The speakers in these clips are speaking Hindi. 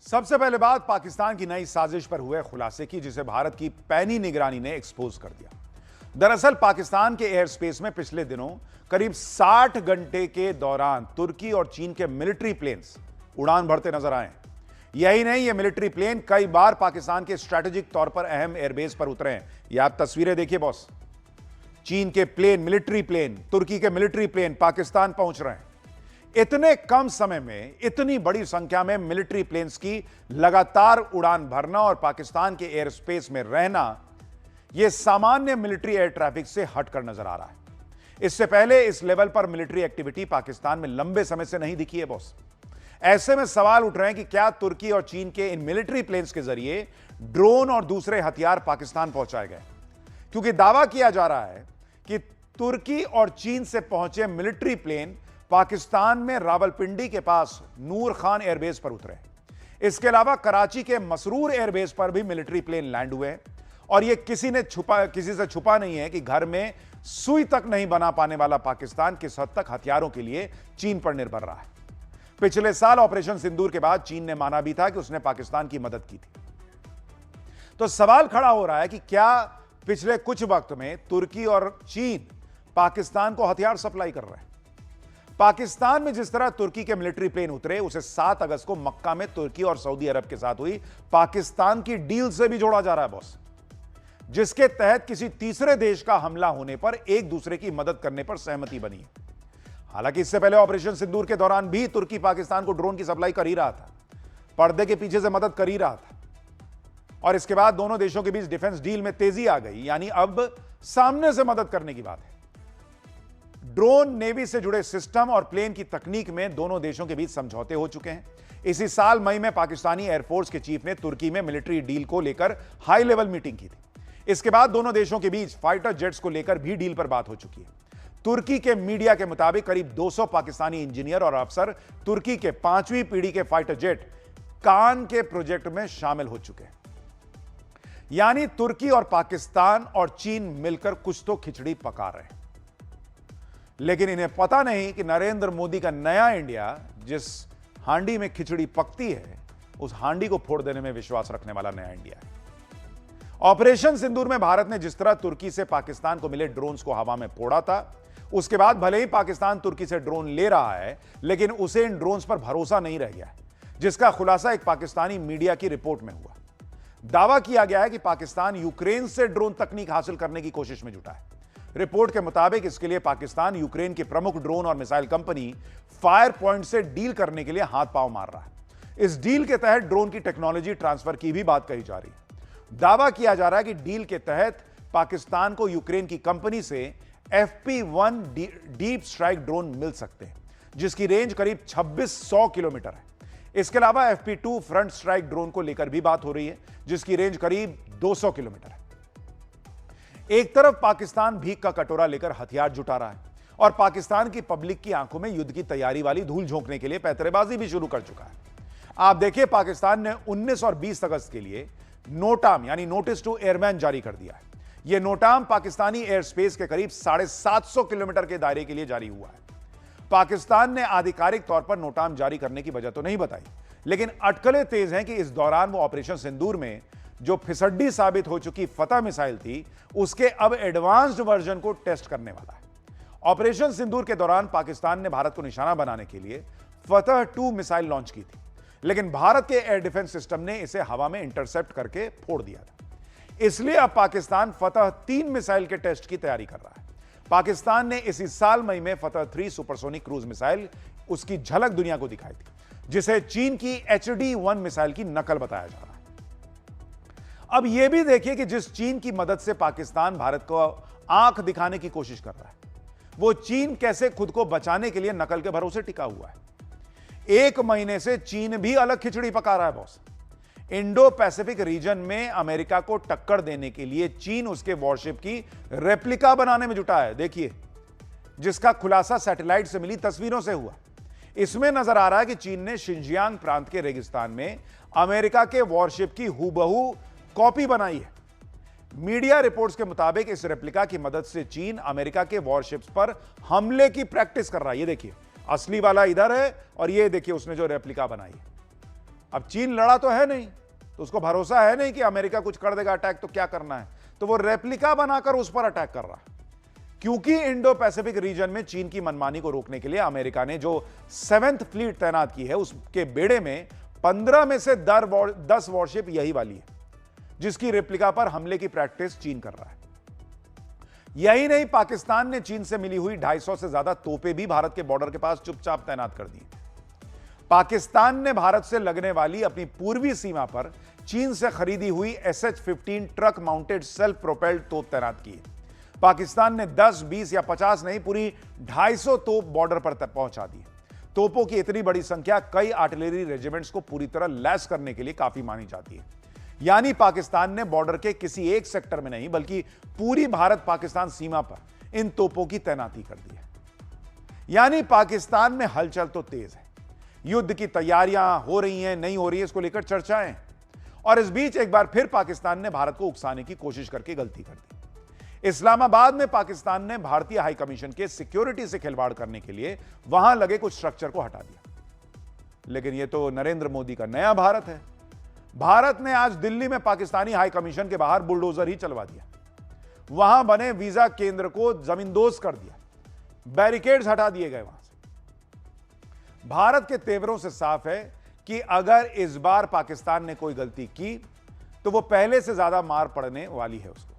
सबसे पहले बात पाकिस्तान की नई साजिश पर हुए खुलासे की, जिसे भारत की पैनी निगरानी ने एक्सपोज कर दिया। दरअसल पाकिस्तान के एयर स्पेस में पिछले दिनों करीब 60 घंटे के दौरान तुर्की और चीन के मिलिट्री प्लेन्स उड़ान भरते नजर आए। यही नहीं, ये मिलिट्री प्लेन कई बार पाकिस्तान के स्ट्रेटेजिक तौर पर अहम एयरबेस पर उतरे हैं। ये आप तस्वीरें देखिए बॉस, चीन के प्लेन, मिलिट्री प्लेन, तुर्की के मिलिट्री प्लेन पाकिस्तान पहुंच रहे हैं। इतने कम समय में इतनी बड़ी संख्या में मिलिट्री प्लेन्स की लगातार उड़ान भरना और पाकिस्तान के एयर स्पेस में रहना, यह सामान्य मिलिट्री एयर ट्रैफिक से हटकर नजर आ रहा है। इससे पहले इस लेवल पर मिलिट्री एक्टिविटी पाकिस्तान में लंबे समय से नहीं दिखी है बॉस। ऐसे में सवाल उठ रहे हैं कि क्या तुर्की और चीन के इन मिलिट्री प्लेन्स के जरिए ड्रोन और दूसरे हथियार पाकिस्तान पहुंचाए गए, क्योंकि दावा किया जा रहा है कि तुर्की और चीन से पहुंचे मिलिट्री प्लेन पाकिस्तान में रावलपिंडी के पास नूर खान एयरबेस पर उतरे। इसके अलावा कराची के मसरूर एयरबेस पर भी मिलिट्री प्लेन लैंड हुए हैं। और यह किसी से छुपा नहीं है कि घर में सुई तक नहीं बना पाने वाला पाकिस्तान किस हद तक हथियारों के लिए चीन पर निर्भर रहा है। पिछले साल ऑपरेशन सिंदूर के बाद चीन ने माना भी था कि उसने पाकिस्तान की मदद की थी। तो सवाल खड़ा हो रहा है कि क्या पिछले कुछ वक्त में तुर्की और चीन पाकिस्तान को हथियार सप्लाई कर रहे हैं। पाकिस्तान में जिस तरह तुर्की के मिलिट्री प्लेन उतरे, उसे 7 अगस्त को मक्का में तुर्की और सऊदी अरब के साथ हुई पाकिस्तान की डील से भी जोड़ा जा रहा है बॉस, जिसके तहत किसी तीसरे देश का हमला होने पर एक दूसरे की मदद करने पर सहमति बनी है। हालांकि इससे पहले ऑपरेशन सिंदूर के दौरान भी तुर्की पाकिस्तान को ड्रोन की सप्लाई कर ही रहा था, पर्दे के पीछे से मदद कर ही रहा था। और इसके बाद दोनों देशों के बीच डिफेंस डील में तेजी आ गई, यानी अब सामने से मदद करने की बात है। ड्रोन, नेवी से जुड़े सिस्टम और प्लेन की तकनीक में दोनों देशों के बीच समझौते हो चुके हैं। इसी साल मई में पाकिस्तानी एयरफोर्स के चीफ ने तुर्की में मिलिट्री डील को लेकर हाई लेवल मीटिंग की थी। इसके बाद दोनों देशों के बीच फाइटर जेट्स को लेकर भी डील पर बात हो चुकी है। तुर्की के मीडिया के मुताबिक करीब 200 पाकिस्तानी इंजीनियर और अफसर तुर्की के 5वीं पीढ़ी के फाइटर जेट कान के प्रोजेक्ट में शामिल हो चुके हैं। यानी तुर्की और पाकिस्तान और चीन मिलकर कुछ तो खिचड़ी पका रहे हैं। लेकिन इन्हें पता नहीं कि नरेंद्र मोदी का नया इंडिया जिस हांडी में खिचड़ी पकती है, उस हांडी को फोड़ देने में विश्वास रखने वाला नया इंडिया है। ऑपरेशन सिंदूर में भारत ने जिस तरह तुर्की से पाकिस्तान को मिले ड्रोन्स को हवा में फोड़ा था, उसके बाद भले ही पाकिस्तान तुर्की से ड्रोन ले रहा है, लेकिन उसे इन ड्रोन्स पर भरोसा नहीं रह गया है, जिसका खुलासा एक पाकिस्तानी मीडिया की रिपोर्ट में हुआ। दावा किया गया है कि पाकिस्तान यूक्रेन से ड्रोन तकनीक हासिल करने की कोशिश में जुटा है। रिपोर्ट के मुताबिक इसके लिए पाकिस्तान यूक्रेन की प्रमुख ड्रोन और मिसाइल कंपनी फायर पॉइंट से डील करने के लिए हाथ पांव मार रहा है। इस डील के तहत ड्रोन की टेक्नोलॉजी ट्रांसफर की भी बात कही जा रही है। दावा किया जा रहा है कि डील के तहत पाकिस्तान को यूक्रेन की कंपनी से FP1 डीप स्ट्राइक ड्रोन मिल सकते हैं, जिसकी रेंज करीब 2600 किलोमीटर है। इसके अलावा FP2 फ्रंट स्ट्राइक ड्रोन को लेकर भी बात हो रही है, जिसकी रेंज करीब 200 किलोमीटर है। एक तरफ पाकिस्तान भीख का कटोरा लेकर हथियार जुटा रहा है और पाकिस्तान की पब्लिक की आंखों में युद्ध की तैयारी वाली धूल झोंकने के लिए पैतरेबाजी भी शुरू कर चुका है। आप देखिए, पाकिस्तान ने 19 और 20 अगस्त के लिए नोटाम यानी नोटिस टू एयरमैन जारी कर दिया है। यह नोटाम पाकिस्तानी एयर स्पेस के करीब 750 किलोमीटर के दायरे के लिए जारी हुआ है। पाकिस्तान ने आधिकारिक तौर पर नोटाम जारी करने की वजह तो नहीं बताई, लेकिन अटकलें तेज हैं कि इस दौरान वो ऑपरेशन सिंदूर में जो फिसड्डी साबित हो चुकी फतह मिसाइल थी, उसके अब एडवांस्ड वर्जन को टेस्ट करने वाला है। ऑपरेशन सिंदूर के दौरान पाकिस्तान ने भारत को निशाना बनाने के लिए फतह 2 मिसाइल लॉन्च की थी, लेकिन भारत के एयर डिफेंस सिस्टम ने इसे हवा में इंटरसेप्ट करके फोड़ दिया था। इसलिए अब पाकिस्तान फतह 3 मिसाइल के टेस्ट की तैयारी कर रहा है। पाकिस्तान ने इसी साल मई में फतह 3 सुपरसोनिक क्रूज मिसाइल, उसकी झलक दुनिया को दिखाई थी, जिसे चीन की HD-1 मिसाइल की नकल बताया जा रहा है। अब यह भी देखिए कि जिस चीन की मदद से पाकिस्तान भारत को आंख दिखाने की कोशिश कर रहा है, वो चीन कैसे खुद को बचाने के लिए नकल के भरोसे टिका हुआ है। 1 महीने से चीन भी अलग खिचड़ी पका रहा है बॉस। इंडो पैसिफिक रीजन में अमेरिका को टक्कर देने के लिए चीन उसके वॉरशिप की रेप्लिका बनाने में जुटा है। देखिए, जिसका खुलासा सैटेलाइट से मिली तस्वीरों से हुआ। इसमें नजर आ रहा है कि चीन ने शिनजियांग प्रांत के रेगिस्तान में अमेरिका के वॉरशिप की हूबहू कॉपी बनाई है। मीडिया रिपोर्ट्स के मुताबिक इस रेप्लिका की मदद से चीन अमेरिका के वॉरशिप्स पर हमले की प्रैक्टिस कर रहा है। ये देखिए, असली वाला इधर है और ये देखिए उसने जो रेप्लिका बनाई है। अब चीन लड़ा तो है नहीं, तो उसको भरोसा है नहीं कि अमेरिका कुछ कर देगा अटैक, तो क्या करना है, तो वो रेप्लिका बनाकर उस पर अटैक कर रहा है। क्योंकि इंडो पैसिफिक रीजन में चीन की मनमानी को रोकने के लिए अमेरिका ने जो 7th फ्लीट तैनात की है, उसके बेड़े में 15 में से 10 वॉरशिप यही वाली है, जिसकी रेप्लिका पर हमले की प्रैक्टिस चीन कर रहा है। यही नहीं, पाकिस्तान ने चीन से मिली हुई 250 से ज्यादा तोपें भी भारत के बॉर्डर के पास चुपचाप तैनात कर दी। पाकिस्तान ने भारत से लगने वाली अपनी पूर्वी सीमा पर चीन से खरीदी हुई SH-15 truck mounted self propelled तोप तैनात की है। पाकिस्तान ने 10, 20 या 50 नहीं, पूरी 250 तोप बॉर्डर पर पहुंचा दी। तोपों की इतनी बड़ी संख्या कई आर्टिलरी रेजिमेंट्स को पूरी तरह लैस करने के लिए काफी मानी जाती है। यानी पाकिस्तान ने बॉर्डर के किसी एक सेक्टर में नहीं, बल्कि पूरी भारत पाकिस्तान सीमा पर इन तोपों की तैनाती कर दी है। यानी पाकिस्तान में हलचल तो तेज है, युद्ध की तैयारियां हो रही हैं, नहीं हो रही है, इसको लेकर चर्चाएं। और इस बीच एक बार फिर पाकिस्तान ने भारत को उकसाने की कोशिश करके गलती कर दी। इस्लामाबाद में पाकिस्तान ने भारतीय हाई कमीशन के सिक्योरिटी से खिलवाड़ करने के लिए वहां लगे कुछ स्ट्रक्चर को हटा दिया। लेकिन यह तो नरेंद्र मोदी का नया भारत है। भारत ने आज दिल्ली में पाकिस्तानी हाई कमीशन के बाहर बुलडोजर ही चलवा दिया, वहां बने वीजा केंद्र को जमींदोज कर दिया, बैरिकेड्स हटा दिए गए वहां से। भारत के तेवरों से साफ है कि अगर इस बार पाकिस्तान ने कोई गलती की तो वो पहले से ज्यादा मार पड़ने वाली है उसको।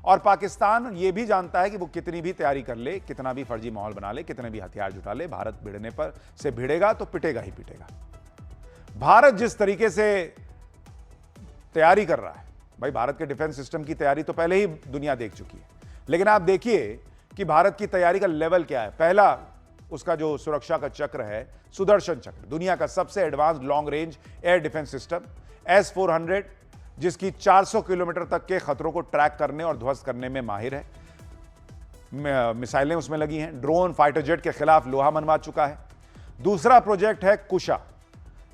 और पाकिस्तान ये भी जानता है कि वो कितनी भी तैयारी कर ले, कितना भी फर्जी माहौल बना ले, कितने भी हथियार जुटा ले, भारत भिड़ने पर से भिड़ेगा तो पिटेगा ही पिटेगा। भारत जिस तरीके से तैयारी कर रहा है, भाई भारत के डिफेंस सिस्टम की तैयारी तो पहले ही दुनिया देख चुकी है, लेकिन आप देखिए कि भारत की तैयारी का लेवल क्या है। पहला उसका जो सुरक्षा का चक्र है, सुदर्शन चक्र, दुनिया का सबसे advance long range air defence system S-400, जिसकी 400 किलोमीटर तक के खतरों को ट्रैक करने और ध्वस्त करने में माहिर है। मिसाइलें उसमें लगी हैं, ड्रोन, फाइटर जेट के खिलाफ लोहा मनवा चुका है। दूसरा प्रोजेक्ट है कुशा,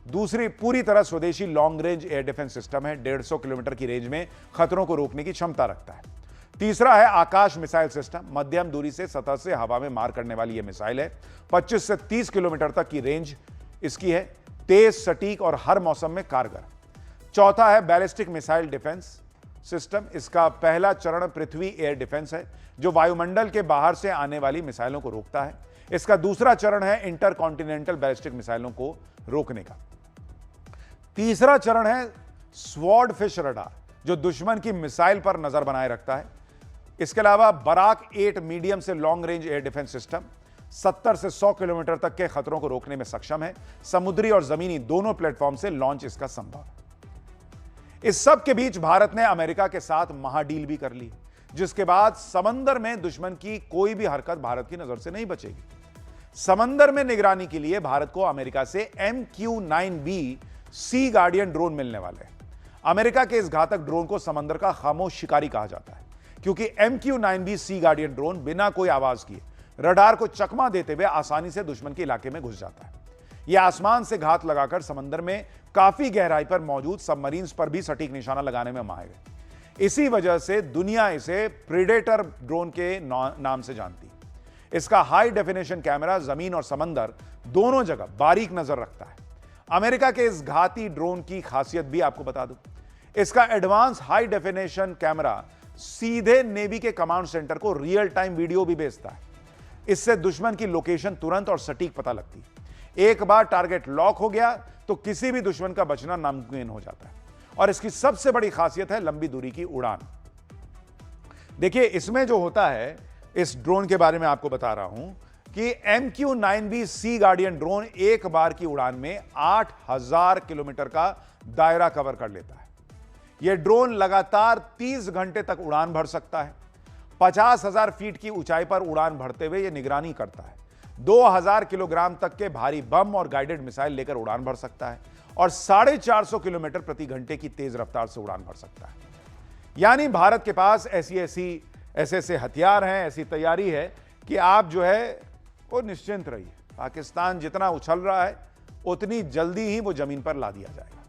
दूसरी पूरी तरह स्वदेशी long range air defence system है, 150 किलोमीटर की रेंज में खतरों को रोकने की क्षमता रखता है। तीसरा है आकाश मिसाइल सिस्टम, मध्यम दूरी से सतह से हवा में मार करने वाली यह मिसाइल है, 25 से 30 किलोमीटर तक की रेंज इसकी है, तेज, सटीक और हर मौसम में कारगर। चौथा है बैलिस्टिक मिसाइल डिफेंस सिस्टम, इसका पहला चरण पृथ्वी एयर डिफेंस है, जो वायुमंडल के बाहर से आने वाली मिसाइलों को रोकता है। इसका दूसरा चरण है इंटर कॉन्टिनेंटल बैलिस्टिक मिसाइलों को रोकने का। तीसरा चरण है स्वॉर्ड फिश रडार, जो दुश्मन की मिसाइल पर नजर बनाए रखता है। इसके अलावा बराक 8 मीडियम से long range air defence system 70 से 100 किलोमीटर तक के खतरों को रोकने में सक्षम है। समुद्री और जमीनी दोनों प्लेटफॉर्म से लॉन्च इसका संभव है। इस सब के बीच भारत ने अमेरिका के साथ महाडील भी कर ली, जिसके बाद समंदर में दुश्मन की कोई भी हरकत भारत की नजर से नहीं बचेगी। समंदर में निगरानी के लिए भारत को अमेरिका से MQ-9B सी गार्डियन ड्रोन मिलने वाले हैं। अमेरिका के इस घातक ड्रोन को समंदर का खामोश शिकारी कहा जाता है, क्योंकि MQ-9B सी गार्डियन ड्रोन बिना कोई आवाज किए रडार को चकमा देते हुए आसानी से दुश्मन के इलाके में घुस जाता है। यह आसमान से घात लगाकर समंदर में काफी गहराई पर मौजूद सबमरीन्स पर भी सटीक निशाना लगाने में माहिर है। इसी वजह से दुनिया इसे प्रीडेटर ड्रोन के नाम से जानती है। इसका हाई डेफिनेशन कैमरा जमीन और समंदर दोनों जगह बारीक नजर रखता है। अमेरिका के इस घाती ड्रोन की खासियत भी आपको बता दूं, इसका एडवांस हाई डेफिनेशन कैमरा सीधे नेवी के कमांड सेंटर को रियल टाइम वीडियो भी भेजता है। इससे दुश्मन की लोकेशन तुरंत और सटीक पता लगती है। एक बार टारगेट लॉक हो गया तो किसी भी दुश्मन का बचना नामुमकिन हो जाता है। और इसकी सबसे बड़ी खासियत है लंबी दूरी की उड़ान। देखिए, इसमें जो होता है, इस ड्रोन के बारे में आपको बता रहा हूं कि MQ-9B सी गार्डियन ड्रोन एक बार की उड़ान में 8000 किलोमीटर का दायरा कवर कर लेता है। यह ड्रोन लगातार 30 घंटे तक उड़ान भर सकता है। 50,000 फीट की ऊंचाई पर उड़ान भरते हुए यह निगरानी करता है। 2000 किलोग्राम तक के भारी बम और गाइडेड मिसाइल लेकर उड़ान भर सकता है और 450 किलोमीटर प्रति घंटे की तेज रफ्तार से उड़ान भर सकता है। यानी भारत के पास ऐसे हथियार हैं, ऐसी तैयारी है कि आप जो है वो निश्चिंत रहिए। पाकिस्तान जितना उछल रहा है उतनी जल्दी ही वो जमीन पर ला दिया जाएगा।